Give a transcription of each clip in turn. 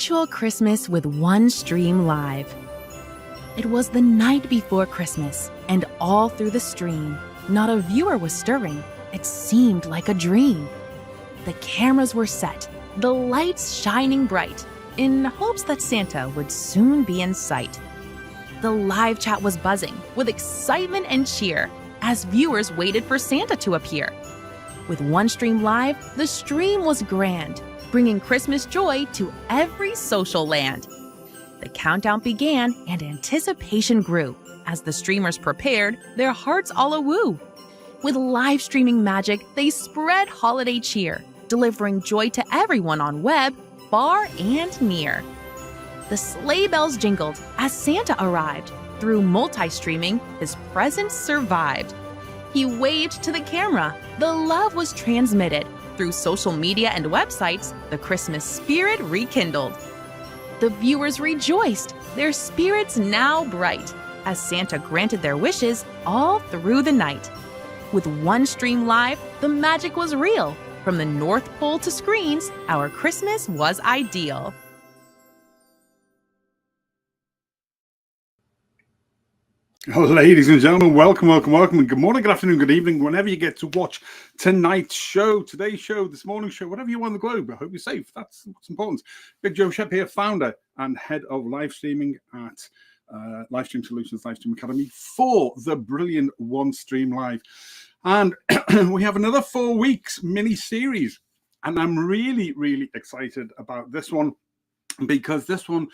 Virtual Christmas with OneStream Live. It was the night before Christmas, and all through the stream, not a viewer was stirring. It seemed like a dream. The cameras were set, the lights shining bright, in hopes that Santa would soon be in sight. The live chat was buzzing with excitement and cheer as viewers waited for Santa to appear. With OneStream Live, the stream was grand, bringing Christmas joy to every social land. The countdown began and anticipation grew as the streamers prepared, their hearts all awoo. With live streaming magic, they spread holiday cheer, delivering joy to everyone on web, far and near. The sleigh bells jingled as Santa arrived. Through multi-streaming, his presence survived. He waved to the camera. The love was transmitted. Through social media and websites, the Christmas spirit rekindled. The viewers rejoiced, their spirits now bright, as Santa granted their wishes all through the night. With OneStream Live, the magic was real. From the North Pole to screens, our Christmas was ideal. Ladies and gentlemen, welcome, and good morning, good afternoon, good evening, whenever you get to watch tonight's show, today's show, this morning's show, whatever you want on the globe. I hope you're safe. That's what's important. Big Joe Shep here, founder and head of live streaming at Livestream Solutions, Livestream Academy for the brilliant OneStream Live. And we have another 4 weeks mini-series. And I'm really, really excited about this one because this one,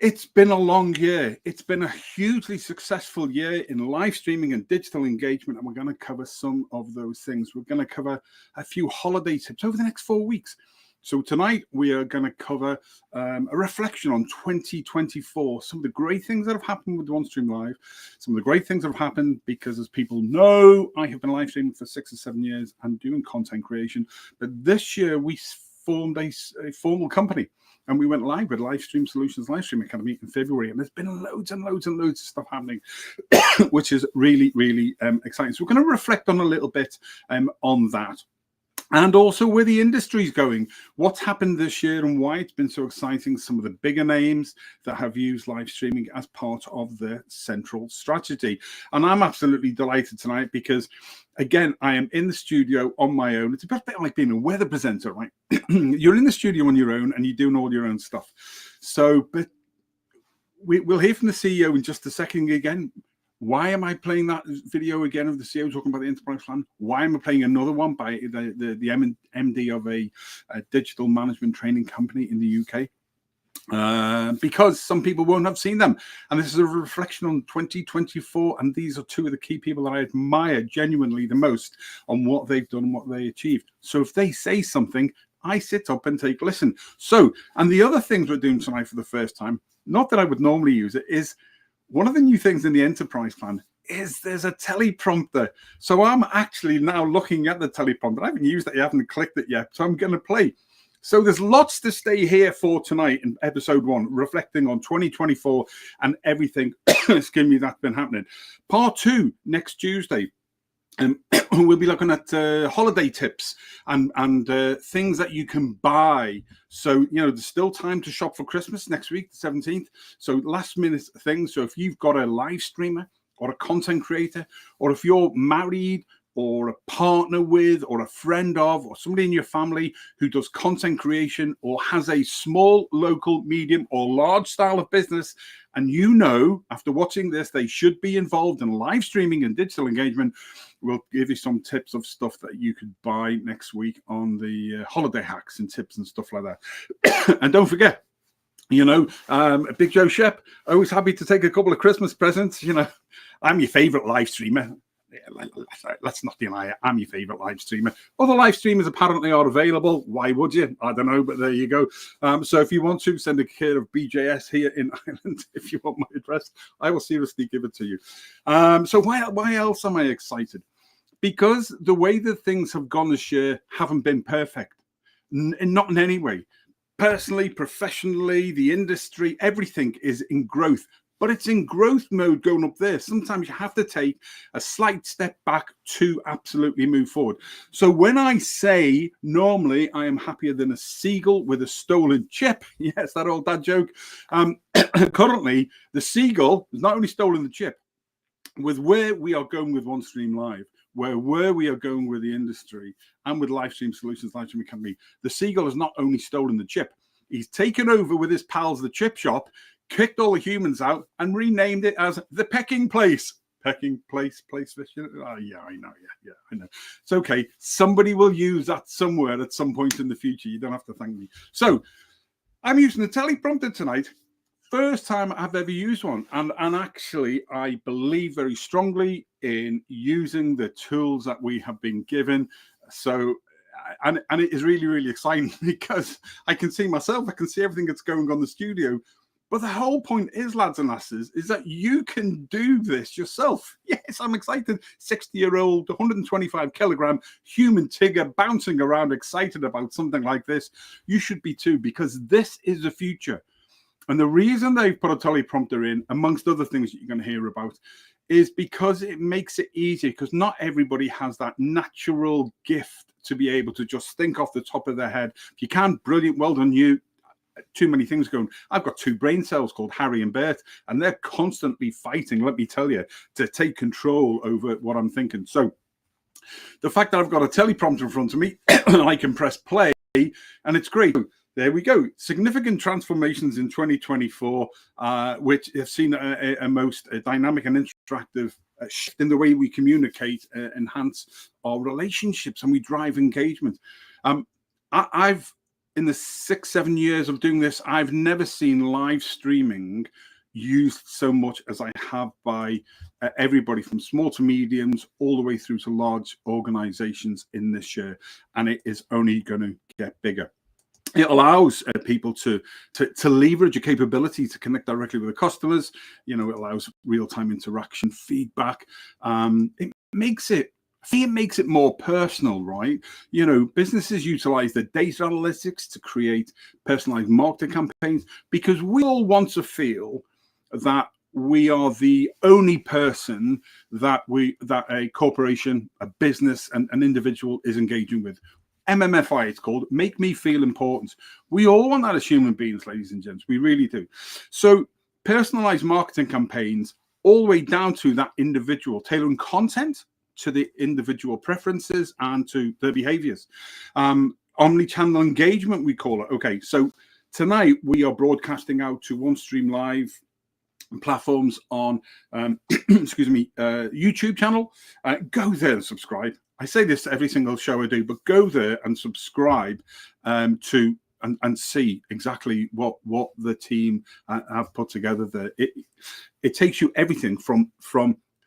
it's been a long year. It's been a hugely successful year in live streaming and digital engagement, and we're going to cover some of those things. We're going to cover a few holiday tips over the next 4 weeks. So tonight we are going to cover a reflection on 2024, some of the great things that have happened with OneStream Live, some of the great things that have happened because, as people know, I have been live streaming for 6 or 7 years and doing content creation. But this year we formed a formal company. And we went live with Livestream Solutions, Livestream Academy in February. And there's been loads and loads and loads of stuff happening, which is really, really exciting. So we're going to reflect on a little bit on that. And also where the industry's going, what's happened this year and why it's been so exciting, some of the bigger names that have used live streaming as part of their central strategy. And I'm absolutely delighted tonight because, again, I am in the studio on my own. It's a bit like being a weather presenter, right? You're in the studio on your own and you're doing all your own stuff. So, but we'll hear from the CEO in just a second again. Why am I playing that video again of the CEO talking about the enterprise plan? Why am I playing another one by the MD of a digital management training company in the UK? Because some people won't have seen them. And this is a reflection on 2024. And these are two of the key people that I admire genuinely the most on what they've done and what they achieved. So if they say something, I sit up and take a listen. So, and the other things we're doing tonight for the first time, not that I would normally use it, is one of the new things in the enterprise plan is there's a teleprompter. So I'm actually now looking at the teleprompter. I haven't used it, I haven't clicked it yet, so I'm going to play. So there's lots to stay here for tonight in episode 1, reflecting on 2024 and everything, excuse me, that's been happening. Part 2 next Tuesday. We'll be looking at holiday tips and things that you can buy. So, you know, there's still time to shop for Christmas next week, the 17th. So last minute things. So if you've got a live streamer or a content creator, or if you're married or a partner with or a friend of or somebody in your family who does content creation or has a small local medium or large style of business, and you know after watching this they should be involved in live streaming and digital engagement, we'll give you some tips of stuff that you could buy next week on the holiday hacks and tips and stuff like that. And don't forget, you know, Big Joe Shep, always happy to take a couple of Christmas presents. You know, I'm your favorite live streamer. Let's not deny it. I'm your favorite live streamer. Other live streamers apparently are available. Why would you? I don't know, but there you go. So if you want to send a care of BJS here in Ireland, if you want my address, I will seriously give it to you. So why else am I excited? Because the way that things have gone this year haven't been perfect, not in any way. Personally, professionally, the industry, everything is in growth. but it's in growth mode going up there. Sometimes you have to take a slight step back to absolutely move forward. So when I say normally I am happier than a seagull with a stolen chip, yes, that old dad joke. Currently, the seagull has not only stolen the chip, with where we are going with OneStream Live, where we are going with the industry and with Livestream Solutions, Livestreaming Company, the seagull has not only stolen the chip, he's taken over with his pals, the chip shop, kicked all the humans out and renamed it as the Pecking Place. Pecking Place, place fishing. Oh, yeah, I know. Yeah, I know. It's okay. Somebody will use that somewhere at some point in the future. You don't have to thank me. So I'm using the teleprompter tonight. First time I've ever used one, and actually I believe very strongly in using the tools that we have been given. So and it is really, really exciting because I can see myself, I can see everything that's going on in the studio. But the whole point is, lads and lasses, is that you can do this yourself. Yes, I'm excited. 60-year-old, 125 kilogram human tigger bouncing around, excited about something like this. You should be too, because this is the future. And the reason they've put a teleprompter in, amongst other things that you're going to hear about, is because it makes it easier, because not everybody has that natural gift to be able to just think off the top of their head. If you can, brilliant, well done you. Too many things going. I've got two brain cells called Harry and Bert, and they're constantly fighting, let me tell you, to take control over what I'm thinking. So the fact that I've got a teleprompter in front of me, I can press play, and it's great. There we go. Significant transformations in 2024, which have seen a most dynamic and interactive shift in the way we communicate, enhance our relationships, and we drive engagement. I've, in the 6-7 years of doing this, I've never seen live streaming used so much as I have by everybody from small to mediums all the way through to large organizations in this year, and it is only going to get bigger. It allows people to leverage a capability to connect directly with the customers. You know, it allows real-time interaction, feedback. It makes it more personal, right? You know, businesses utilize the data analytics to create personalized marketing campaigns, because we all want to feel that we are the only person that a corporation, a business, and an individual is engaging with. MMFI, it's called, make me feel important. We all want that as human beings, ladies and gents. We really do. So personalized marketing campaigns, all the way down to that individual, tailoring content to the individual preferences and to their behaviors. Omni-channel engagement, we call it. Okay, so tonight we are broadcasting out to OneStream Live platforms on YouTube channel. Go there and subscribe. I say this every single show I do, but go there and subscribe to and see exactly what the team have put together there. It takes you everything from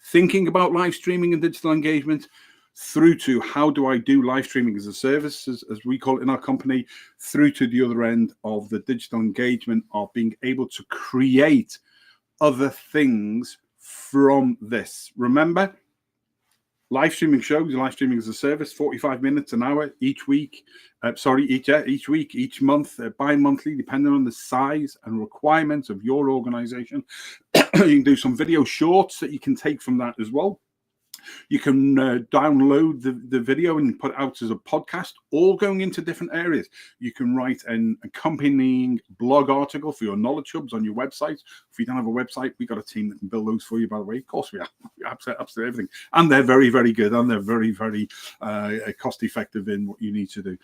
thinking about live streaming and digital engagement through to how do I do live streaming as a service, as we call it in our company, through to the other end of the digital engagement of being able to create other things from this. Remember, live streaming shows, live streaming as a service, 45 minutes an hour each week. Each week, each month, bi-monthly, depending on the size and requirements of your organization. You can do some video shorts that you can take from that as well. You can download the video and put it out as a podcast, all going into different areas. You can write an accompanying blog article for your knowledge hubs on your website. If you don't have a website, we've got a team that can build those for you, by the way. Of course we have. Absolutely everything. And they're very, very good. And they're very, very cost effective in what you need to do.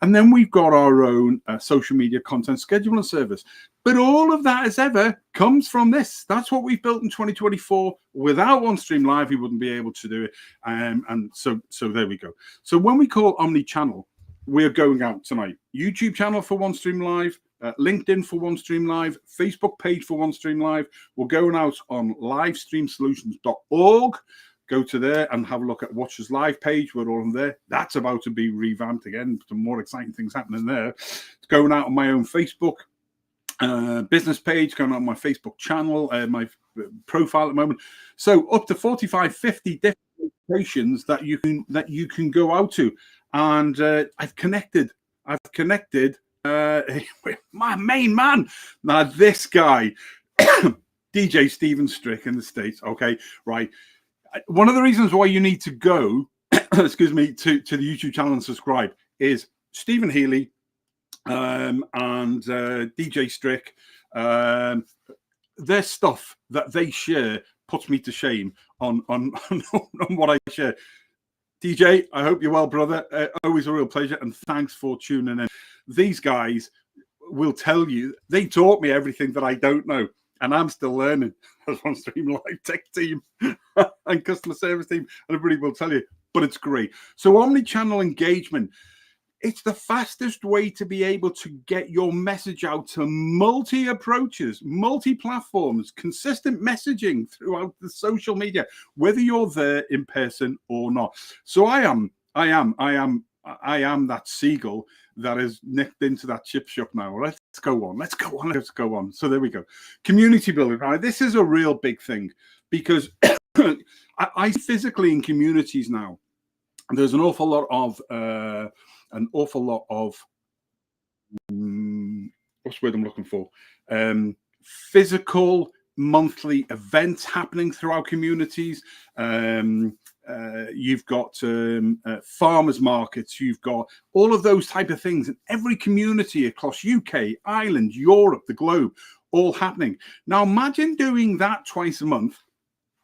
And then we've got our own social media content scheduling service. But all of that, as ever, comes from this. That's what we've built in 2024. Without OneStream Live, we wouldn't be able to do it. And so there we go. So when we call omni-channel, we're going out tonight. YouTube channel for OneStream Live, LinkedIn for OneStream Live, Facebook page for OneStream Live. We're going out on livestreamsolutions.org. Go to there and have a look at Watchers Live page. We're all on there. That's about to be revamped again. Some more exciting things happening there. It's going out on my own Facebook business page, going on my Facebook channel, my profile at the moment. So up to 45, 50 different locations that you can go out to. And I've connected with my main man. Now this guy, DJ Stephen Strick in the States. Okay, right. One of the reasons why you need to go, excuse me, to the YouTube channel and subscribe is Stephen Healy and DJ Strick. Their stuff that they share puts me to shame on what I share. DJ, I hope you're well, brother. Always a real pleasure, and thanks for tuning in. These guys will tell you, they taught me everything that I don't know, and I'm still learning as OneStream Live tech team and customer service team, and everybody will tell you, but it's great. So omni-channel engagement, it's the fastest way to be able to get your message out to multi-approaches, multi-platforms, consistent messaging throughout the social media, whether you're there in person or not. So I am that seagull that is nipped into that chip shop now. Let's go on. So there we go. Community building. Right? This is a real big thing because I physically in communities now, there's an awful lot of what's the word I'm looking for? Physical monthly events happening through our communities. You've got farmers markets, you've got all of those type of things in every community across UK, Ireland, Europe, the globe, all happening. Now imagine doing that twice a month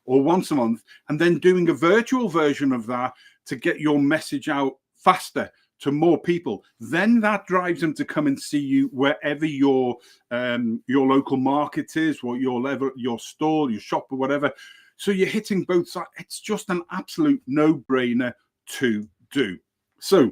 or once a month, and then doing a virtual version of that to get your message out faster to more people. Then that drives them to come and see you wherever your local market is, or your stall, your shop, or whatever. So you're hitting both sides. It's just an absolute no-brainer to do. So,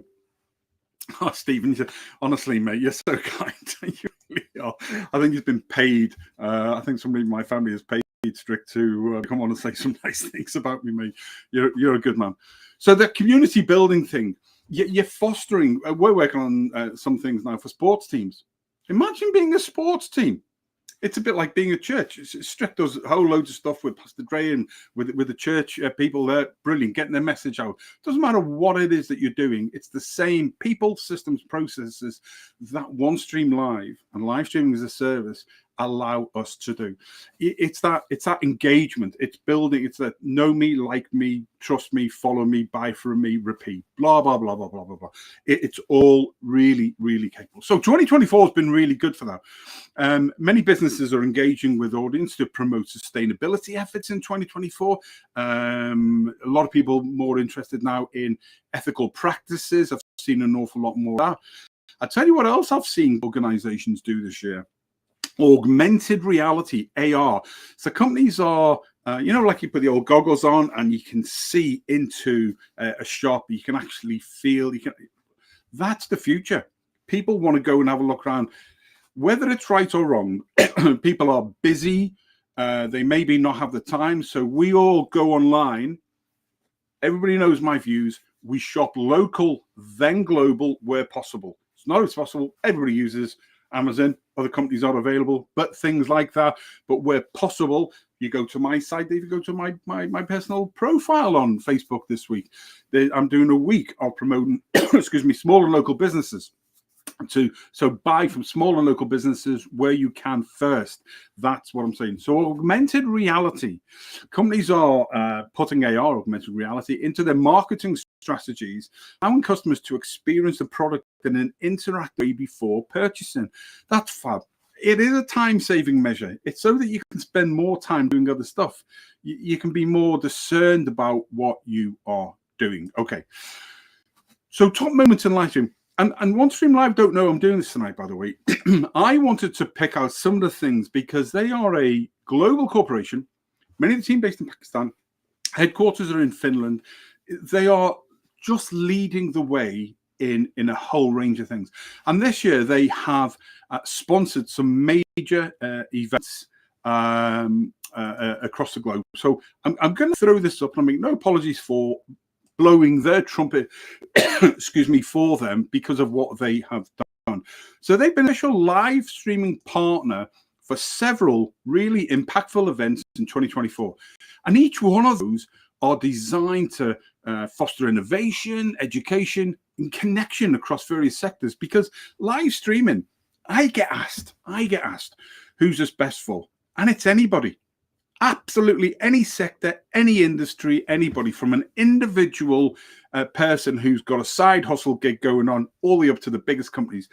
Stephen, honestly, mate, you're so kind. You really are. I think he's been paid. I think somebody in my family has paid Strick to come on and say some nice things about me, mate. You're a good man. So the community building thing, you're fostering. We're working on some things now for sports teams. Imagine being a sports team. It's a bit like being a church. Strick does a whole load of stuff with Pastor Dre and with the church people there. Brilliant, getting their message out. Doesn't matter what it is that you're doing. It's the same people, systems, processes that OneStream Live and live streaming as a service allow us to do. It's that engagement. It's building. It's that know me, like me, trust me, follow me, buy from me, repeat. Blah blah blah blah blah blah blah. It's all really really capable. So 2024 has been really good for that. Many businesses are engaging with audience to promote sustainability efforts in 2024. A lot of people more interested now in ethical practices. I've seen an awful lot more of that. I tell you what else I've seen organizations do this year. Augmented reality, AR. So companies are, like you put the old goggles on and you can see into a shop. You can actually feel. That's the future. People want to go and have a look around. Whether it's right or wrong, people are busy. They maybe not have the time. So we all go online. Everybody knows my views. We shop local, then global where possible. It's not as possible. Everybody uses Amazon, other companies are available, but things like that. But where possible, you go to my site, you go to my personal profile on Facebook this week. I'm doing a week of promoting, small and local businesses. So buy from small and local businesses where you can first. That's what I'm saying. So augmented reality, companies are putting AR, augmented reality, into their marketing strategies, allowing customers to experience the product in an interactive way before purchasing. That's fab. It is a time-saving measure. It's so that you can spend more time doing other stuff. You can be more discerned about what you are doing. Okay. So top moments in live stream. And OneStream Live don't know I'm doing this tonight, by the way. I wanted to pick out some of the things because they are a global corporation. Many of the team based in Pakistan. Headquarters are in Finland. They are just leading the way in a whole range of things. And this year they have sponsored some major events across the globe. So I'm going to throw this up and I make no apologies for blowing their trumpet, for them because of what they have done. So they've been an official live streaming partner for several really impactful events in 2024. And each one of those are designed to foster innovation, education, and connection across various sectors. Because live streaming, I get asked, who's this best for? And it's anybody. absolutely any sector, any industry, anybody, from an individual person who's got a side hustle gig going on all the way up to the biggest companies.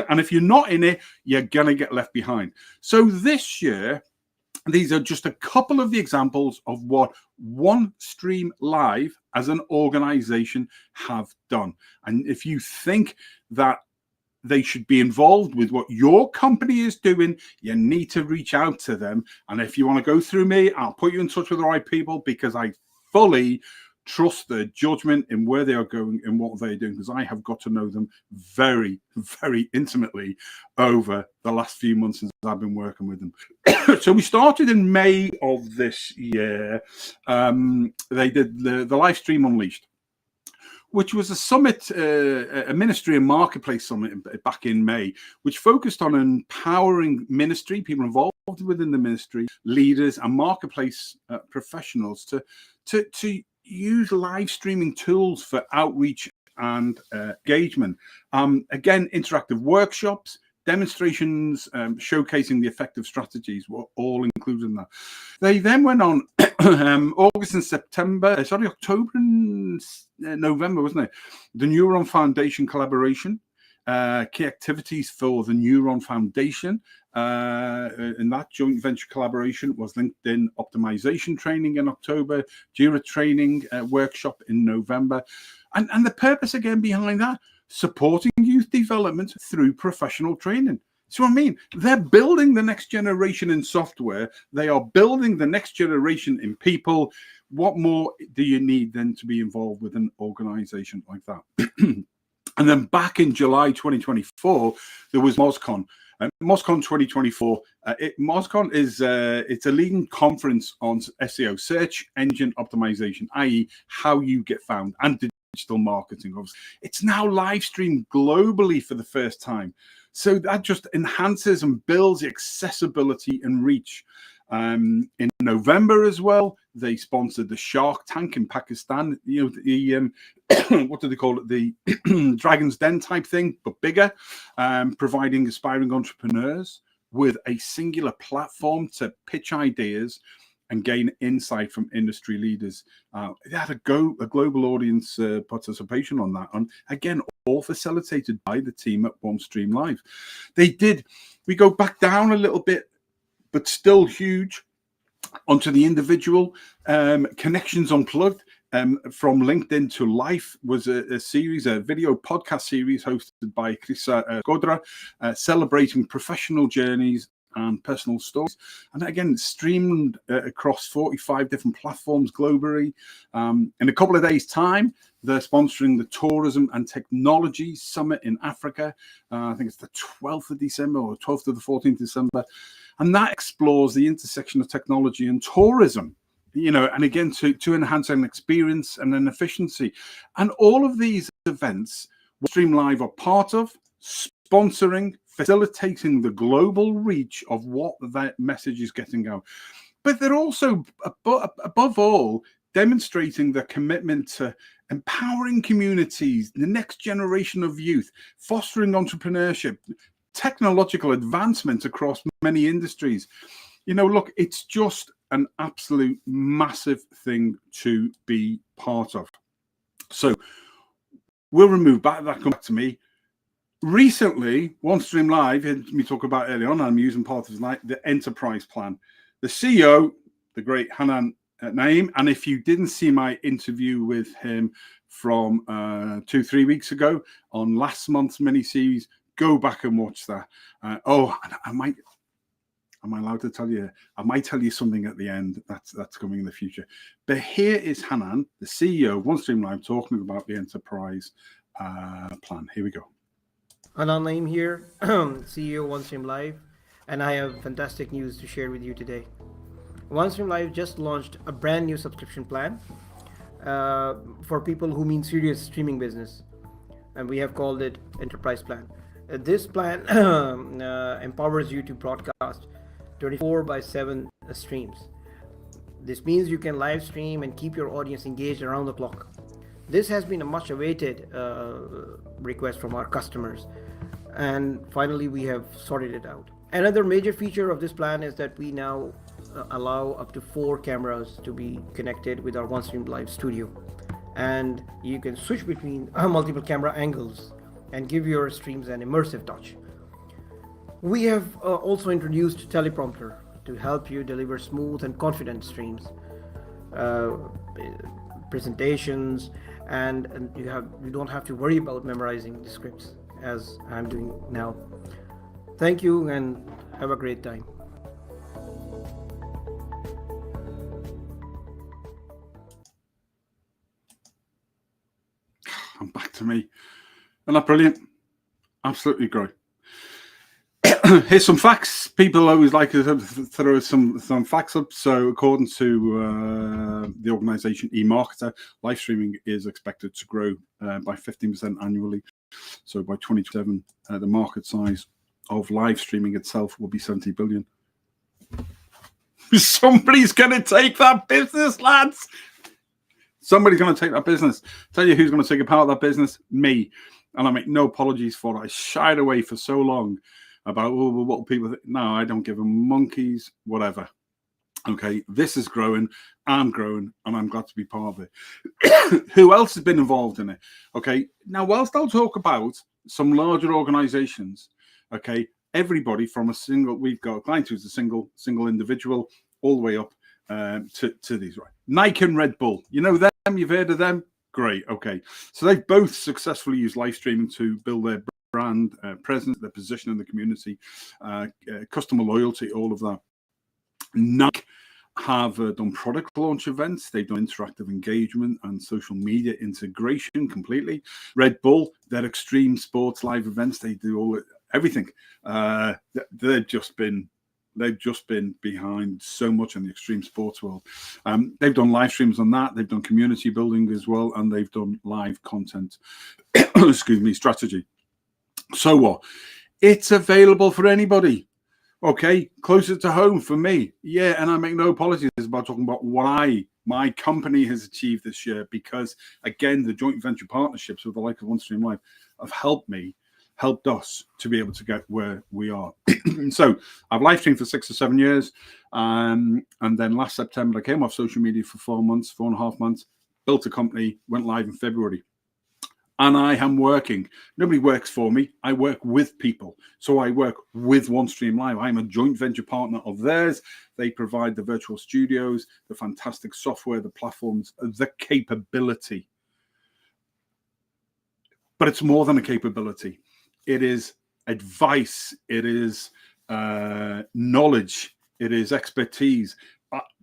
And if you're not in it, you're going to get left behind. So this year, these are just a couple of the examples of what OneStream Live as an organization have done. And if you think that they should be involved with what your company is doing, you need to reach out to them. And if you want to go through me, I'll put you in touch with the right people, because I fully trust their judgment in where they are going and what they're doing, because I have got to know them very, very intimately over the last few months since I've been working with them. So we started in May of this year. They did the Livestream Unleashed, which was a summit, a ministry and marketplace summit back in May, which focused on empowering ministry, people involved within the ministry, leaders and marketplace professionals to use live streaming tools for outreach and engagement. Again, interactive workshops, demonstrations showcasing the effective strategies were all included in that. They then went on August and October and November, wasn't it? The Neuron Foundation collaboration, key activities for the Neuron Foundation. In that joint venture collaboration was LinkedIn optimization training in October, Jira training workshop in November. And the purpose again behind that, supporting youth development through professional training. So I mean, they're building the next generation in software. They are building the next generation in people. What more do you need than to be involved with an organization like that? And then back in July 2024, there was MozCon. MozCon 2024. MozCon is it's a leading conference on SEO, search engine optimization, i.e. how you get found, and digital marketing. Obviously, it's now live streamed globally for the first time. So that just enhances and builds the accessibility and reach. In November as well, they sponsored the Shark Tank in Pakistan. You know, the what do they call it? The Dragon's Den type thing, but bigger, providing aspiring entrepreneurs with a singular platform to pitch ideas and gain insight from industry leaders. They had a global audience participation on that. And again, all facilitated by the team at OneStream Live. We go back down a little bit, but still huge, onto the individual. Connections Unplugged from LinkedIn to Life was a video podcast series hosted by Krisa Godra, celebrating professional journeys and personal stories. And again, streamed across 45 different platforms globally. In a couple of days' time, they're sponsoring the Tourism and Technology Summit in Africa. I think it's the 12th of December or 12th to the 14th of December. And that explores the intersection of technology and tourism, you know, and again, to enhance an experience and an efficiency. And all of these events, OneStream Live are part of, sponsoring, facilitating the global reach of what that message is getting out. But they're also, above all, demonstrating their commitment to empowering communities, the next generation of youth, fostering entrepreneurship, technological advancement across many industries. You know, look, it's just an absolute massive thing to be part of. So we'll remove that comes back to me. Recently, OneStream Live, we talked about earlier on, I'm using part of the enterprise plan. The CEO, the great Hanan Naeem, and if you didn't see my interview with him from 2-3 weeks ago on last month's mini-series, go back and watch that. And am I allowed to tell you? I might tell you something at the end that's coming in the future. But here is Hanan, the CEO of OneStream Live, talking about the enterprise plan. Here we go. Hanan Naeem here, CEO of OneStream Live, and I have fantastic news to share with you today. OneStream Live just launched a brand new subscription plan for people who mean serious streaming business, and we have called it Enterprise Plan. This plan empowers you to broadcast 24/7 streams. This means you can live stream and keep your audience engaged around the clock. This has been a much awaited request from our customers, and finally we have sorted it out. Another major feature of this plan is that we now allow up to 4 cameras to be connected with our OneStream Live studio, and you can switch between multiple camera angles and give your streams an immersive touch. We have also introduced teleprompter to help you deliver smooth and confident streams, presentations, and you don't have to worry about memorizing the scripts as I'm doing now. Thank you and have a great time. And back to me. Isn't that brilliant? Absolutely great. Here's some facts. People always like to throw some facts up. So according to the organization eMarketer, live streaming is expected to grow by 15% annually. So by 2027, the market size of live streaming itself will be 70 billion. Somebody's going to take that business, lads. Somebody's going to take that business. Tell you who's going to take a part of that business? Me. And I make no apologies for it. I shied away for so long about what people think. No, I don't give a monkey's whatever. Okay, this is growing. I'm growing, and I'm glad to be part of it. Who else has been involved in it? Okay, now whilst I'll talk about some larger organizations, okay, everybody from a single, we've got a client who's a single individual, all the way up to these, right? Nike and Red Bull, you know them, you've heard of them? Great, okay. So they've both successfully used live streaming to build their brand presence, their position in the community, customer loyalty, all of that. Nike have done product launch events. They've done interactive engagement and social media integration completely. Red Bull, their extreme sports live events, they do everything. They've just been behind so much in the extreme sports world. They've done live streams on that. They've done community building as well, and they've done live content. Excuse me, strategy. So what? It's available for anybody. Okay, closer to home for me. Yeah, and I make no apologies about talking about what my company has achieved this year, because again, the joint venture partnerships with the like of OneStream Live have helped us to be able to get where we are. So I've live streamed for 6 or 7 years. And then last September, I came off social media for 4.5 months, built a company, went live in February. And I am working. Nobody works for me. I work with people. So I work with OneStream Live. I'm a joint venture partner of theirs. They provide the virtual studios, the fantastic software, the platforms, the capability. But it's more than a capability. It is advice. It is knowledge. It is expertise.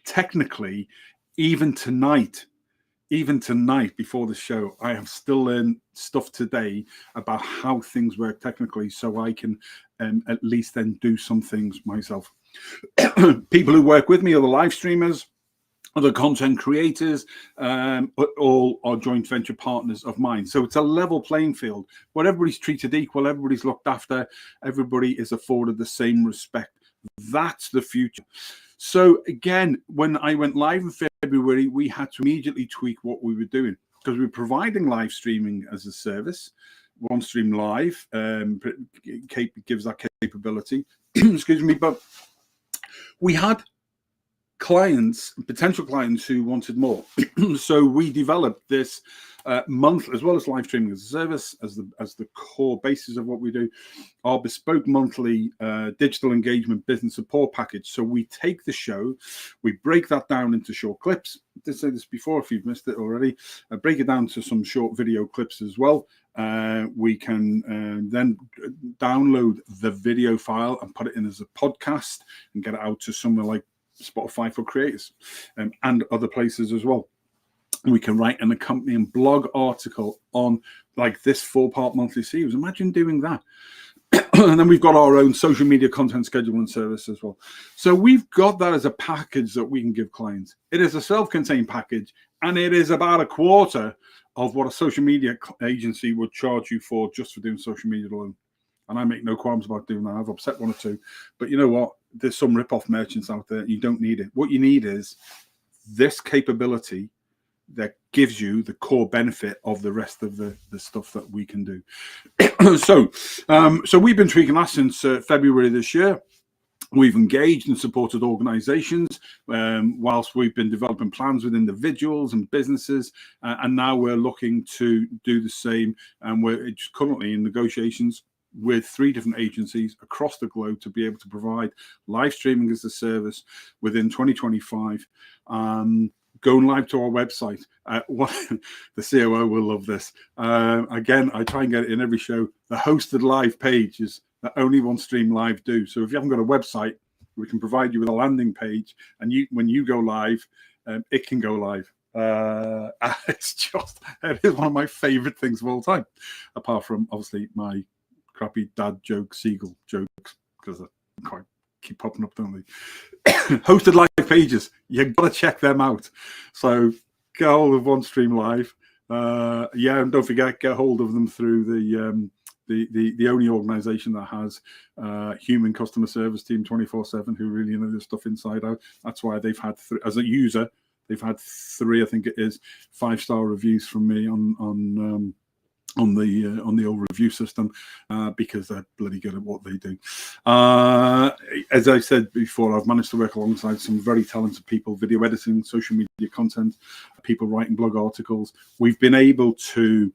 Technically, even tonight before the show, I have still learned stuff today about how things work technically, so I can at least then do some things myself. People who work with me are the live streamers, other content creators, all are joint venture partners of mine. So it's a level playing field where everybody's treated equal, everybody's looked after, everybody is afforded the same respect. That's the future. So again, when I went live in February, we had to immediately tweak what we were doing, because we were providing live streaming as a service. OneStream Live gives that capability. Excuse me, but we had potential clients who wanted more. So we developed this month, as well as live streaming as a service, as the core basis of what we do, our bespoke monthly digital engagement business support package. So we take the show, we break that down into short clips. I did say this before, if you've missed it already, break it down to some short video clips as well. We can then download the video file and put it in as a podcast and get it out to somewhere like Spotify for creators and other places as well. We can write an accompanying blog article on like this 4-part monthly series. Imagine doing that. And then we've got our own social media content scheduling service as well. So we've got that as a package that we can give clients. It is a self-contained package, and it is about a quarter of what a social media agency would charge you for just for doing social media alone. And I make no qualms about doing that. I've upset one or two. But you know what? There's some rip-off merchants out there. You don't need it. What you need is this capability that gives you the core benefit of the rest of the stuff that we can do. So we've been tweaking that since February this year. We've engaged and supported organizations whilst we've been developing plans with individuals and businesses, and now we're looking to do the same, and we're currently in negotiations with 3 different agencies across the globe to be able to provide live streaming as a service within 2025. Going live to our website. The COO will love this. Again, I try and get it in every show. The hosted live page is that only OneStream Live do. So if you haven't got a website, we can provide you with a landing page, and when you go live, it can go live. It is one of my favorite things of all time, apart from obviously my crappy dad joke, seagull jokes, because they quite keep popping up, don't they? Hosted live pages, you've got to check them out. So get hold of OneStream Live. And don't forget, get hold of them through the only organization that has human customer service team 24/7 who really know this stuff inside out. That's why they've had as a user, they've had 3, I think it is, 5-star reviews from me on the old review system, because they're bloody good at what they do. As I said before, I've managed to work alongside some very talented people, video editing, social media content, people writing blog articles. We've been able to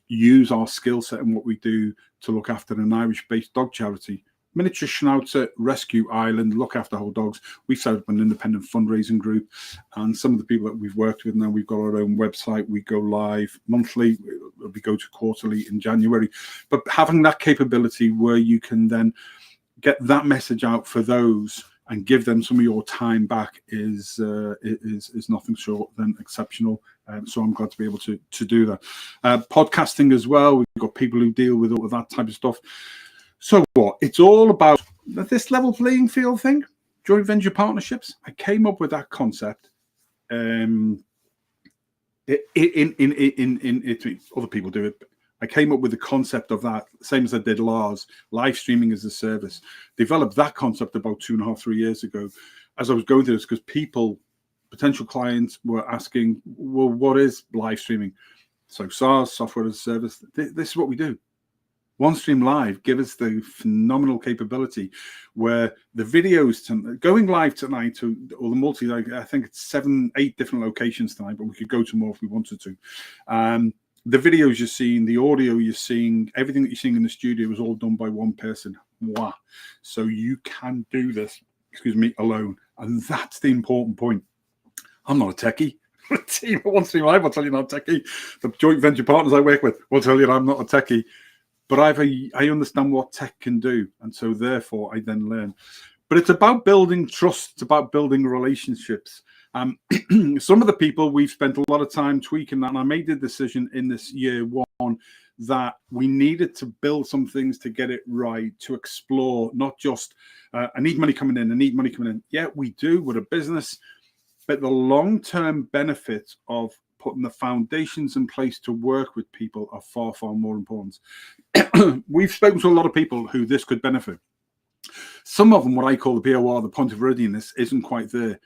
use our skill set and what we do to look after an Irish-based dog charity, Miniature Schnauzer Rescue Ireland, look after whole dogs. We've set up an independent fundraising group, and some of the people that we've worked with now, we've got our own website. We go live monthly, we go to quarterly in January. But having that capability where you can then get that message out for those and give them some of your time back is nothing short than exceptional. So I'm glad to be able to do that. Podcasting as well. We've got people who deal with all of that type of stuff. So what? It's all about this level playing field thing, joint venture partnerships. I came up with that concept. In other people do it. I came up with the concept of that, same as I did Lars, live streaming as a service. Developed that concept about 2.5, 3 years ago. As I was going through this, because potential clients were asking, well, what is live streaming? So SaaS, software as a service, this is what we do. OneStream Live give us the phenomenal capability where the videos going live tonight to or the multi, I think it's 7, 8 different locations tonight, but we could go to more if we wanted to. The videos you're seeing, the audio you're seeing, everything that you're seeing in the studio is all done by one person. Wow. So you can do this, alone. And that's the important point. I'm not a techie. The team at OneStream Live will tell you I'm not a techie. The joint venture partners I work with will tell you I'm not a techie. But I understand what tech can do, and so therefore I then learn. But it's about building trust. It's about building relationships. Some of the people we've spent a lot of time tweaking that, and I made the decision in this year 1 that we needed to build some things to get it right, to explore, not just I need money coming in, I need money coming in. Yeah, we do. We're a business, but the long-term benefits of putting the foundations in place to work with people are far, far more important. We've spoken to a lot of people who this could benefit. Some of them, what I call the POR, the point of readiness, isn't quite there.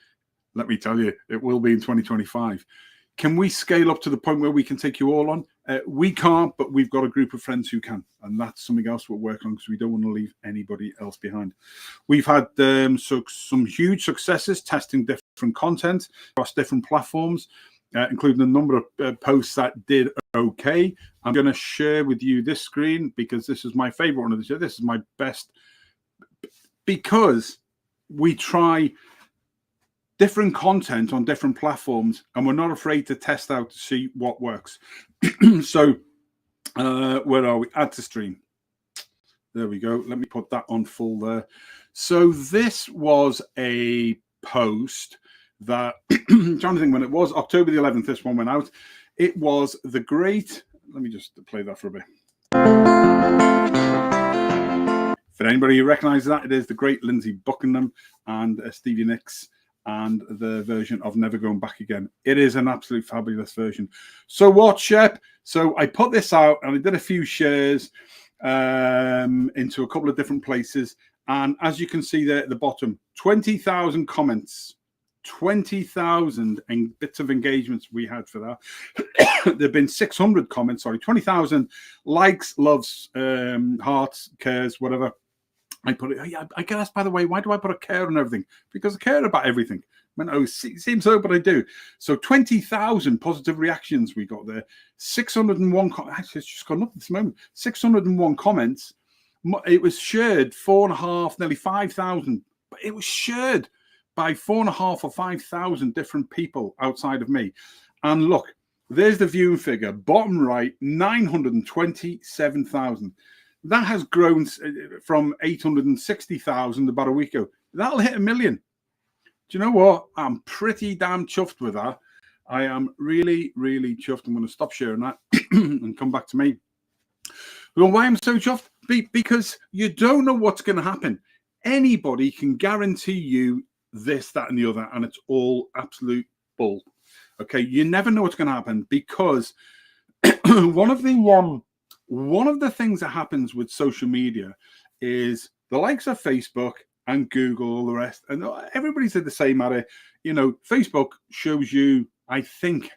Let me tell you, it will be in 2025. Can we scale up to the point where we can take you all on? We can't, but we've got a group of friends who can. And that's something else we're working on because we don't want to leave anybody else behind. We've had some huge successes testing different content across different platforms. Including a number of posts that did okay. I'm going to share with you this screen because this is my favorite one of the year. This is my best because we try different content on different platforms and we're not afraid to test out to see what works. So where are we? Add to stream. There we go. Let me put that on full there. So this was a post that I'm trying to think when it was October the 11th. This one went out. It was the great. Let me just play that for a bit. For anybody who recognizes that, it is the great Lindsay Buckingham and Stevie Nicks and the version of Never Going Back Again. It is an absolute fabulous version. So what, Shep? So I put this out and I did a few shares into a couple of different places. And as you can see there at the bottom, 20,000 comments. 20,000 bits of engagements we had for that. There have been 600 comments, 20,000 likes, loves, hearts, cares, whatever. I put it. I get asked, by the way, why do I put a care on everything? Because I care about everything. I mean, it seems so, but I do. So 20,000 positive reactions we got there. 601. Actually, it's just gone up at this moment. 601 comments. It was shared 4.5, nearly 5,000. But it was shared by 4.5 or 5,000 different people outside of me. And look, there's the viewing figure. Bottom right, 927,000. That has grown from 860,000 about a week ago. That'll hit 1 million. Do you know what? I'm pretty damn chuffed with that. I am really, really chuffed. I'm going to stop sharing that and come back to me. Well, why I'm so chuffed? Because you don't know what's going to happen. Anybody can guarantee you this, that, and the other, and it's all absolute bull. Okay, you never know what's going to happen, because one of the things that happens with social media is the likes of Facebook and Google, all the rest, and everybody said the same at it. You know, Facebook shows you, I think,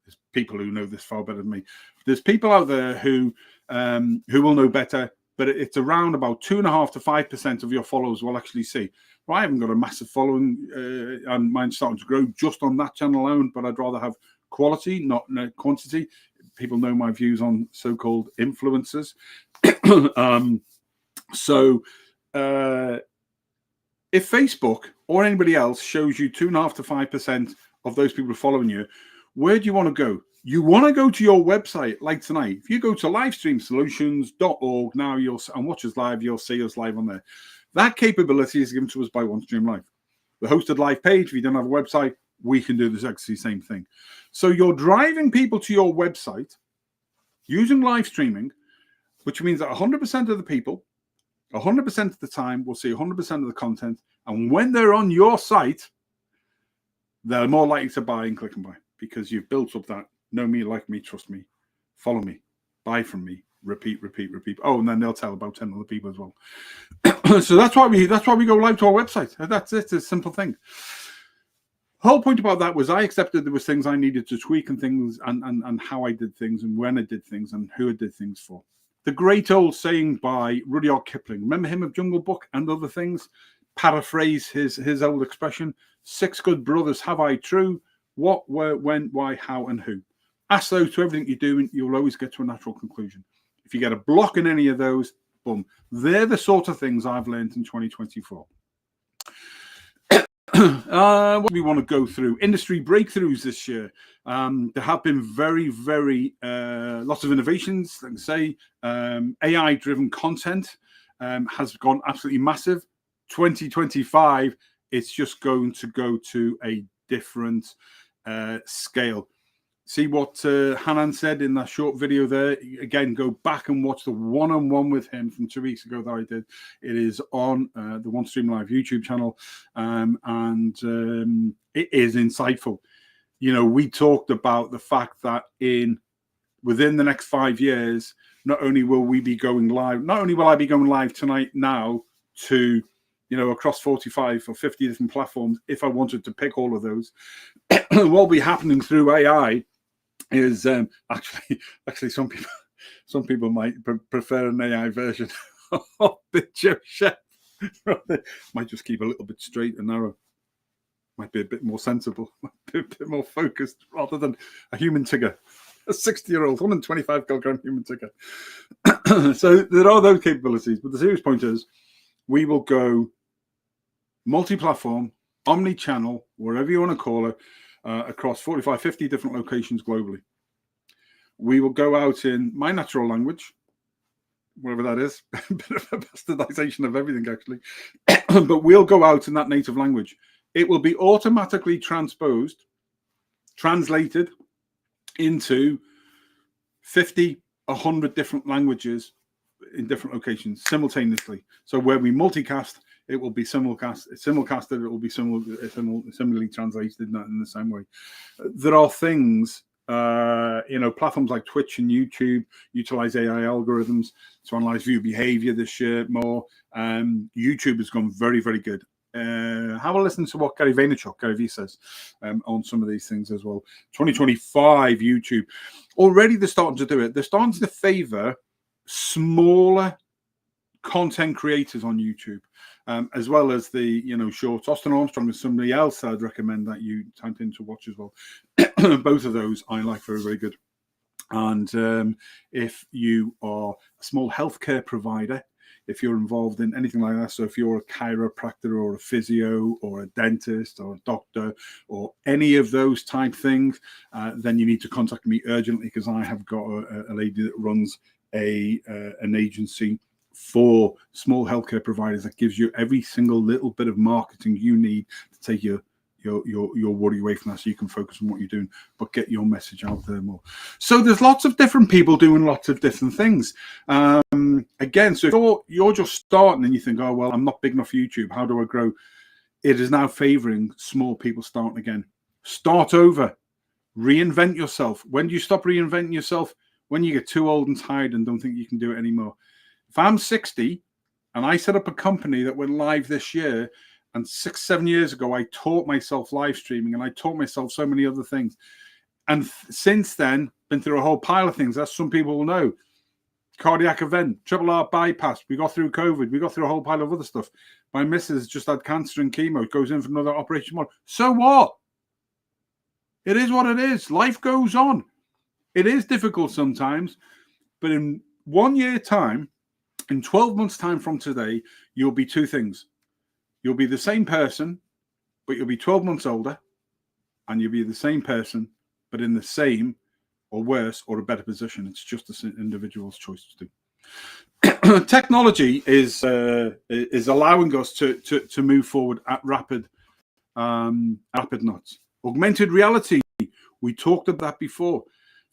there's people who know this far better than me. There's people out there who will know better, but it's around about 2.5 to 5% of your followers will actually see. Well, I haven't got a massive following, and mine's starting to grow just on that channel alone, but I'd rather have quality, not quantity. People know my views on so-called influencers. If Facebook or anybody else shows you 2.5 to 5% of those people following you, where do you want to go? You want to go to your website, like tonight. If you go to livestreamsolutions.org now, and watch us live, you'll see us live on there. That capability is given to us by OneStream Live. The hosted live page, if you don't have a website, we can do this exactly same thing. So you're driving people to your website using live streaming, which means that 100% of the people, 100% of the time, will see 100% of the content. And when they're on your site, they're more likely to buy and click and buy, because you've built up that know me, like me, trust me, follow me, buy from me, repeat. Oh, and then they'll tell about 10 other people as well. So that's why we go live to our website. That's it. It's a simple thing. The whole point about that was I accepted there was things I needed to tweak, and things and how I did things and when I did things and who I did things for. The great old saying by Rudyard Kipling, remember him of Jungle Book and other things? Paraphrase his old expression: 6 good brothers have I true. What, where, when, why, how, and who. Ask those to everything you do, and you'll always get to a natural conclusion. If you get a block in any of those, boom. They're the sort of things I've learned in 2024. What we want to go through industry breakthroughs this year. There have been very, very lots of innovations. Like I say, AI-driven content has gone absolutely massive. 2025, it's just going to go to a different scale. See what Hanan said in that short video there. Again, go back and watch the one-on-one with him from 2 weeks ago that I did. It is on the OneStream Live YouTube channel, and it is insightful. You know, we talked about the fact that within the next 5 years, not only will we be going live, not only will I be going live tonight now to, you know, across 45 or 50 different platforms, if I wanted to pick all of those, what will be happening through AI is actually some people might prefer an AI version of the Joe Chef. Might just keep a little bit straight and narrow. Might be a bit more sensible, might be a bit more focused, rather than a human tigger, a 60-year-old 125 kilogram human tigger. So there are those capabilities, but the serious point is we will go multi-platform, omni-channel, wherever you want to call it, across 45, 50 different locations globally. We will go out in my natural language, whatever that is, a bit of a bastardization of everything, actually. But we'll go out in that native language. It will be automatically translated into 50, 100 different languages in different locations simultaneously. So where we multicast, it will be simulcasted. It will be similarly translated in the same way. There are things, platforms like Twitch and YouTube utilize AI algorithms to analyze viewer behavior this year more. YouTube has gone very, very good. Have a listen to what Gary V says on some of these things as well. 2025 YouTube, already they're starting to do it. They're starting to favor smaller content creators on YouTube, as well as the shorts. Austin Armstrong is somebody else I'd recommend that you type in to watch as well. Both of those I like, very, very good. And if you are a small healthcare provider, if you're involved in anything like that, so if you're a chiropractor or a physio or a dentist or a doctor or any of those type things, then you need to contact me urgently, because I have got a lady that runs an agency for small healthcare providers that gives you every single little bit of marketing you need to take your worry away from that, so you can focus on what you're doing, but get your message out there more. So there's lots of different people doing lots of different things. Again, so if you're just starting and you think, oh, well, I'm not big enough for YouTube, how do I grow? It is now favoring small people starting again. Start over. Reinvent yourself. When do you stop reinventing yourself? When you get too old and tired and don't think you can do it anymore. If I'm 60 and I set up a company that went live this year, and 6-7 years ago, I taught myself live streaming, and I taught myself so many other things. And since then, been through a whole pile of things, as some people will know. Cardiac event, triple heart bypass. We got through COVID. We got through a whole pile of other stuff. My missus just had cancer and chemo. Goes in for another operation tomorrow. So what? It is what it is. Life goes on. It is difficult sometimes. But in 1 year time, in 12 months time from today, you'll be two things. You'll be the same person, but you'll be 12 months older, and you'll be the same person, but in the same or worse or a better position. It's just an individual's choice to do. Technology is allowing us to move forward at rapid knots. Augmented reality, we talked about that before.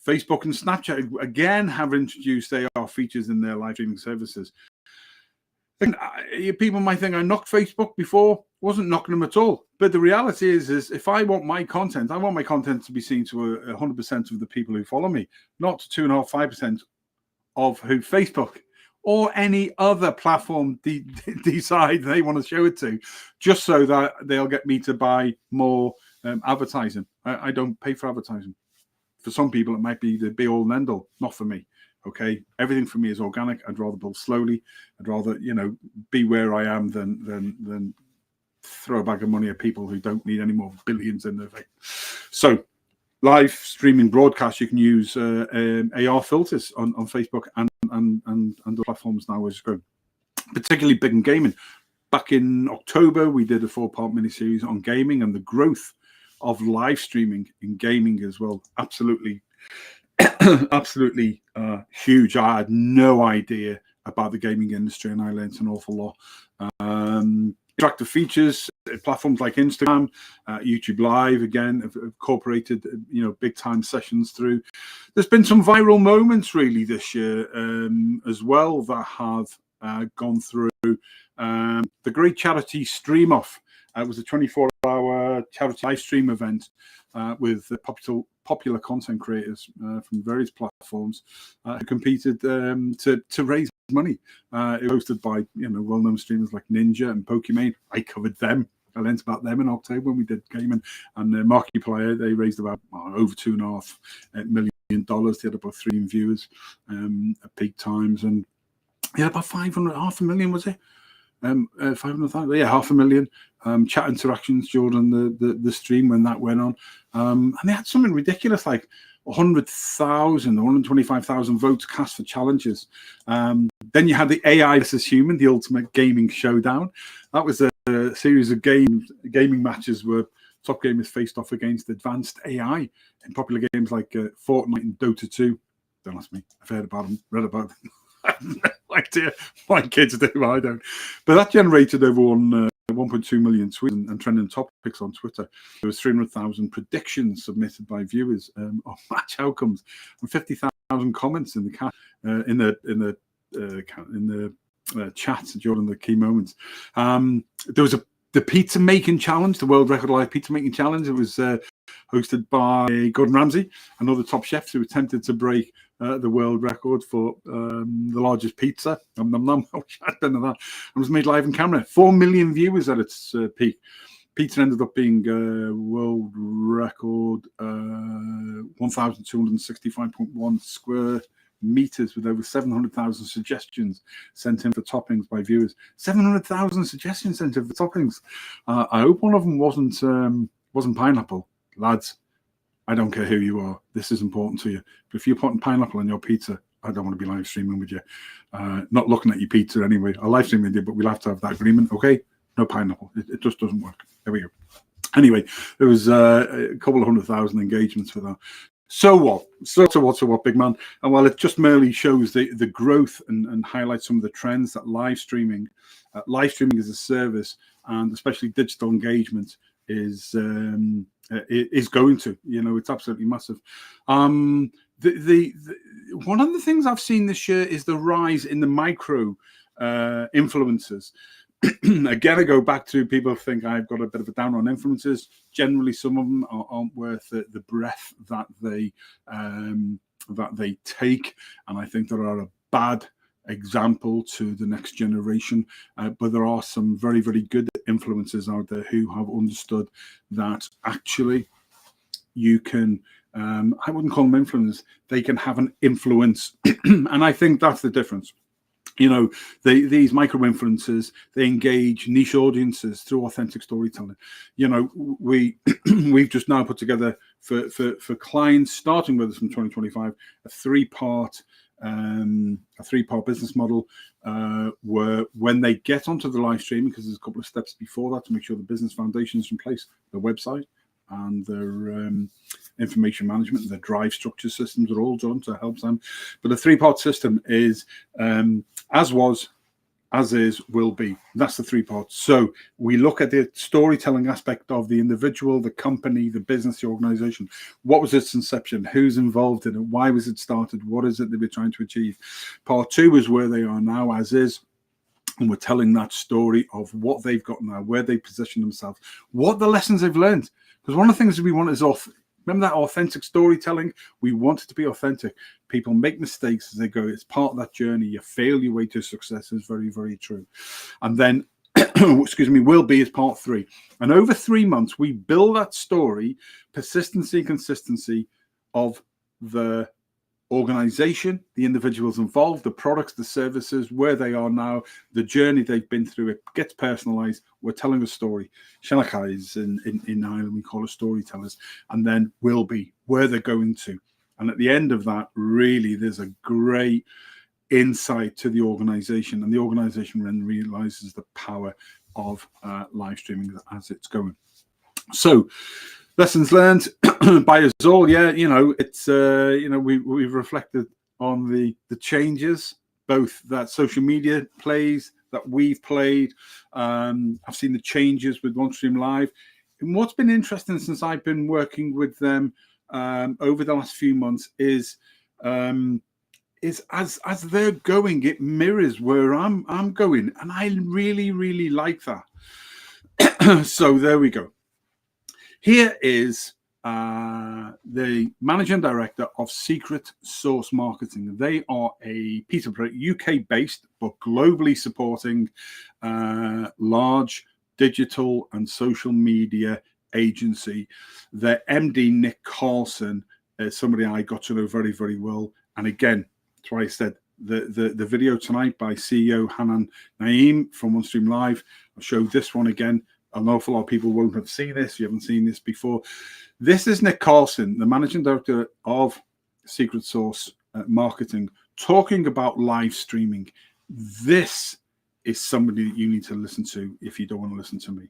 Facebook and Snapchat again have introduced AR features in their live streaming services. And people might think I knocked Facebook before. Wasn't knocking them at all. But the reality is if I want my content to be seen to 100% of the people who follow me, not to 2.5-5% of who Facebook or any other platform decide they want to show it to, just so that they'll get me to buy more advertising. I don't pay for advertising. For some people, it might be the be all and end all. Not for me. Okay, everything for me is organic. I'd rather build slowly. I'd rather, be where I am than throw a bag of money at people who don't need any more billions in their face. So, live streaming broadcast, you can use AR filters on Facebook and the platforms now as go. Particularly big in gaming. Back in October, we did a 4-part mini-series on gaming and the growth of live streaming in gaming as well. Absolutely huge. I had no idea about the gaming industry, and I learned an awful lot. Interactive features, platforms like Instagram, YouTube Live again have incorporated big time sessions through. There's been some viral moments really this year as well that have gone through. The great charity Stream Off. It was a 24-hour charity live stream event with popular content creators from various platforms who competed to raise money. It was hosted by well-known streamers like Ninja and Pokimane. I covered them. I learned about them in October when we did gaming. And Markiplier, they raised about over $2.5 million. They had about 3 million viewers at peak times, and about 500,000 was it? 500,000, yeah, 500,000 chat interactions during the stream when that went on, and they had something ridiculous like 100,000, 125,000 votes cast for challenges. Then you had the AI versus human, the ultimate gaming showdown. That was a series of gaming matches where top gamers faced off against advanced AI in popular games like Fortnite and Dota 2. Don't ask me, I've heard about them, read about them. Idea my kids do, I don't. But that generated over 1.2 million tweets and trending topics on Twitter. There was 300,000 predictions submitted by viewers of match outcomes and 50,000 comments in the chat during the key moments. There was the pizza making challenge, the world record live pizza making challenge. It was hosted by Gordon Ramsay and other top chefs who attempted to break the world record for the largest pizza. I wish I'd been to that. It was made live on camera. 4 million viewers at its peak. Pizza ended up being world record 1,265.1 square meters with over 700,000 suggestions sent in for toppings by viewers. 700,000 suggestions sent in for toppings. I hope one of them wasn't pineapple. Lads, I don't care who you are. This is important to you. But if you're putting pineapple on your pizza, I don't want to be live streaming with you. Not looking at your pizza anyway. I'll live stream with you, but we'll have to have that agreement, okay? No pineapple. It just doesn't work. There we go. Anyway, there was a couple of 100,000 engagements for that. So what? So what, big man? And while it just merely shows the growth and highlights some of the trends that live streaming as a service, and especially digital engagement, is going to. You know, it's absolutely massive. One of the things I've seen this year is the rise in the micro influencers. Again, I go back to people think I've got a bit of a down on influencers. Generally, some of them aren't worth the breath that they take, and I think they are a bad example to the next generation. But there are some very, very good influencers out there who have understood that actually you can. I wouldn't call them influencers. They can have an influence, and I think that's the difference. You know, these micro influencers, they engage niche audiences through authentic storytelling. You know, we've just now put together for clients starting with us from 2025 a three-part business model where when they get onto the live streaming, because there's a couple of steps before that to make sure the business foundation is in place, the website and their information management, their drive structure systems are all done to help them. But the three-part system is as was, as is, will be. That's the three parts. So we look at the storytelling aspect of the individual, the company, the business, the organization. What was its inception? Who's involved in it? Why was it started? What is it that we're trying to achieve? Part two is where they are now, as is. And we're telling that story of what they've got now, where they position themselves, what the lessons they've learned. Because one of the things that we want is remember that authentic storytelling? We want it to be authentic. People make mistakes as they go. It's part of that journey. You fail your way to success is very, very true. And then, excuse me, will be is part three. And over 3 months, we build that story, persistency, consistency of the organization, the individuals involved, the products, the services, where they are now, the journey they've been through. It gets personalized. We're telling a story. Shanakais in Ireland, we call it storytellers. And then will be where they're going to. And at the end of that, really, there's a great insight to the organization. And the organization then realizes the power of live streaming as it's going. So, lessons learned by us all. Yeah, you know, it's we've reflected on the changes, both that social media plays, that we've played. I've seen the changes with OneStream Live. And what's been interesting since I've been working with them over the last few months is as they're going, it mirrors where I'm going, and I really, really like that. So there we go. Here is the managing director of Secret Source Marketing. They are a Peterborough, UK-based, but globally supporting large digital and social media agency. Their MD, Nick Carlson, is somebody I got to know very, very well. And again, that's why I said the video tonight by CEO Hanan Naeem from OneStream Live. I showed this one again. An awful lot of people won't have seen this. You haven't seen this before. This is Nick Carlson, the managing director of Secret Source Marketing, talking about live streaming. This is somebody that you need to listen to if you don't want to listen to me.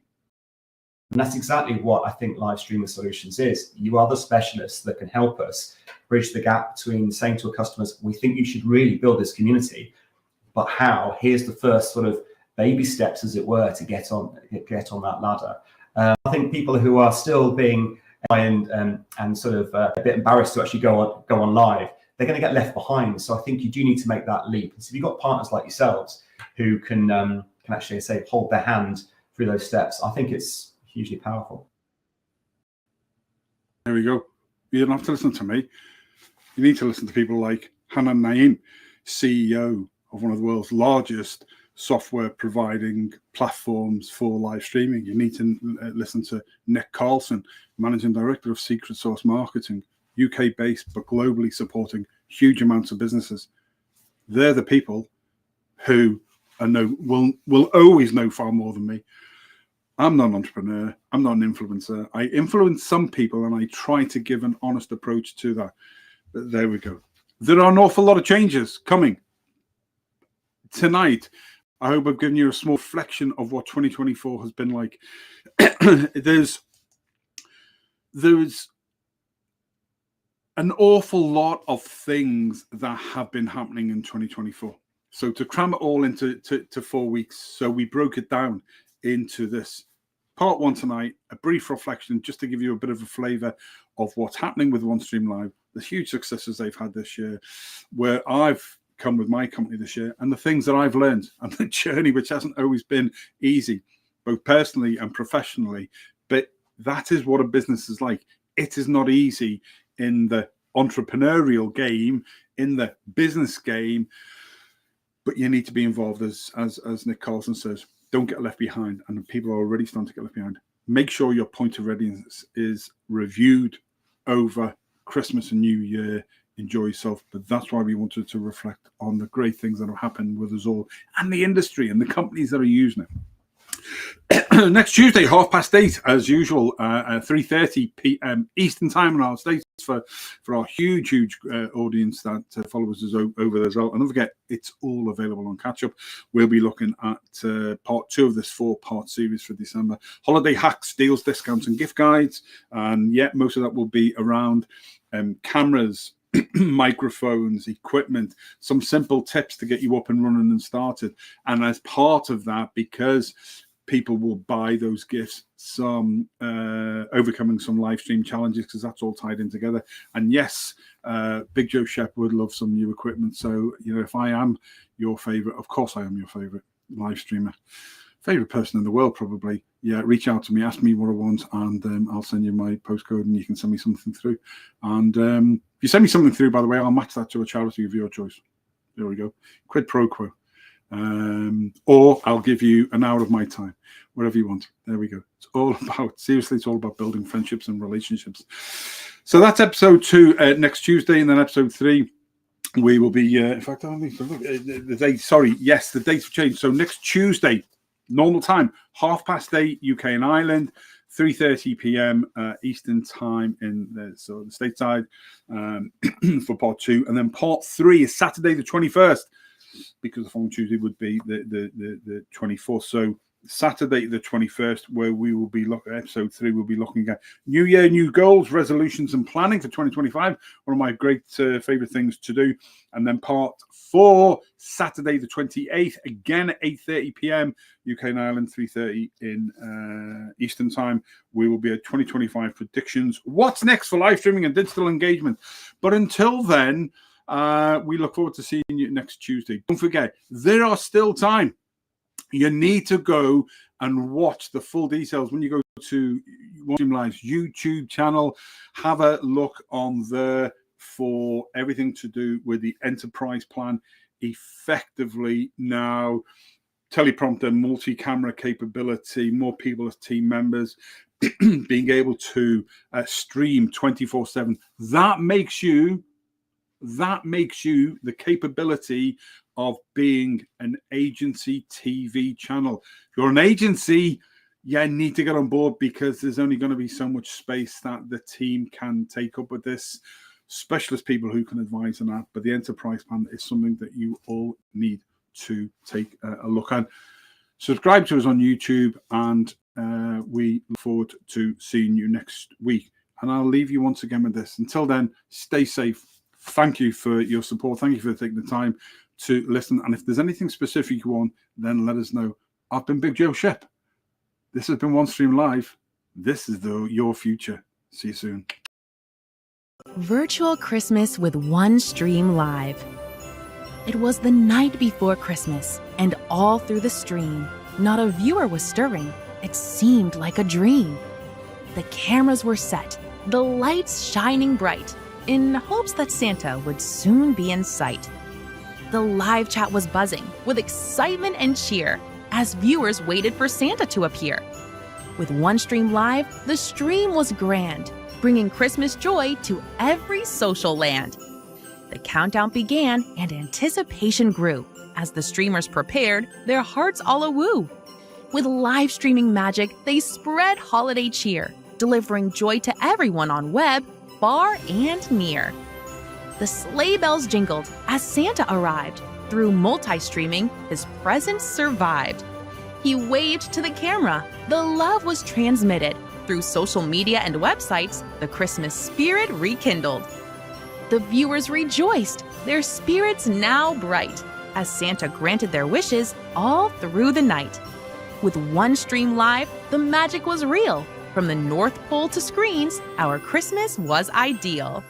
And that's exactly what I think Live Streamer Solutions is. You are the specialists that can help us bridge the gap between saying to our customers, we think you should really build this community, but how? Here's the first sort of baby steps, as it were, to get on that ladder. I think people who are still being and sort of a bit embarrassed to actually go on live, they're going to get left behind. So I think you do need to make that leap. And so if you've got partners like yourselves who can actually hold their hand through those steps, I think it's hugely powerful. There we go. You don't have to listen to me. You need to listen to people like Hanan Naeem, CEO of one of the world's largest software providing platforms for live streaming. You need to listen to Nick Carlson, managing director of Secret Source Marketing, UK based but globally supporting huge amounts of businesses. They're the people who will always know far more than me. I'm not an entrepreneur. I'm not an influencer. I influence some people, and I try to give an honest approach to that. But there we go. There are an awful lot of changes coming. Tonight, I hope I've given you a small reflection of what 2024 has been like. There's an awful lot of things that have been happening in 2024. So to cram it all into 4 weeks, so we broke it down into this. Part one tonight, a brief reflection just to give you a bit of a flavour of what's happening with OneStream Live, the huge successes they've had this year, where I've come with my company this year, and the things that I've learned, and the journey which hasn't always been easy, both personally and professionally. But that is what a business is like. It is not easy in the entrepreneurial game, in the business game, but you need to be involved, as Nick Carlson says. Don't get left behind, and people are already starting to get left behind. Make sure your point of readiness is reviewed over Christmas and New Year. Enjoy yourself. But that's why we wanted to reflect on the great things that have happened with us all and the industry and the companies that are using it. Next Tuesday, 8:30, as usual, 3:30 p.m. Eastern Time in our States for our huge audience that follows us over there as well. And don't forget, it's all available on Catch Up. We'll be looking at part 2 of this 4-part series for December. Holiday hacks, deals, discounts, and gift guides. And yet, most of that will be around cameras, microphones, equipment, some simple tips to get you up and running and started. And as part of that, because people will buy those gifts, some overcoming some live stream challenges, because that's all tied in together. And yes, Big Joe Shep would love some new equipment. So, if I am your favorite, of course I am your favorite live streamer, favorite person in the world, probably. Yeah, reach out to me, ask me what I want, and I'll send you my postcode, and you can send me something through. And if you send me something through, by the way, I'll match that to a charity of your choice. There we go. Quid pro quo. Or I'll give you an hour of my time, whatever you want. There we go. It's all about building friendships and relationships. So that's episode 2 next Tuesday, and then episode 3 we will be in fact, the dates have changed. So next Tuesday, normal time, 8:30 UK and Ireland, 3:30 p.m. Eastern time in the stateside for part 2, and then part 3 is Saturday the 21st, because the following Tuesday would be the 24th. So Saturday the 21st, where we will be episode 3, we'll be looking at New Year, new goals, resolutions, and planning for 2025. One of my great favorite things to do. And then part 4, Saturday the 28th, again at 8:30 p.m. UK and Ireland, 3:30 in Eastern time. We will be at 2025 predictions. What's next for live streaming and digital engagement? But until then, we look forward to seeing you next Tuesday. Don't forget, there are still time. You need to go and watch the full details when you go to OneStream Live's YouTube channel. Have a look on there for everything to do with the enterprise plan. Effectively now, teleprompter, multi-camera capability, more people as team members, being able to stream 24/7. That makes you the capability of being an agency TV channel. If you're an agency, you need to get on board, because there's only going to be so much space that the team can take up with this. Specialist people who can advise on that, but the enterprise plan is something that you all need to take a look at. Subscribe to us on YouTube, and we look forward to seeing you next week. And I'll leave you once again with this. Until then, stay safe. Thank you for your support. Thank you for taking the time to listen. And if there's anything specific you want, then let us know. I've been Big Joe Shep. This has been OneStream Live. This is your future. See you soon. Virtual Christmas with OneStream Live. It was the night before Christmas, and all through the stream, not a viewer was stirring. It seemed like a dream. The cameras were set, the lights shining bright, in hopes that Santa would soon be in sight. The live chat was buzzing with excitement and cheer as viewers waited for Santa to appear. With OneStream Live, the stream was grand, bringing Christmas joy to every social land. The countdown began and anticipation grew. As the streamers prepared, their hearts all awoo. With live streaming magic, they spread holiday cheer, delivering joy to everyone on web, far and near. The sleigh bells jingled as Santa arrived. Through multi-streaming, his presence survived. He waved to the camera. The love was transmitted. Through social media and websites, the Christmas spirit rekindled. The viewers rejoiced, their spirits now bright, as Santa granted their wishes all through the night. With OneStream Live, the magic was real. From the North Pole to screens, our Christmas was ideal.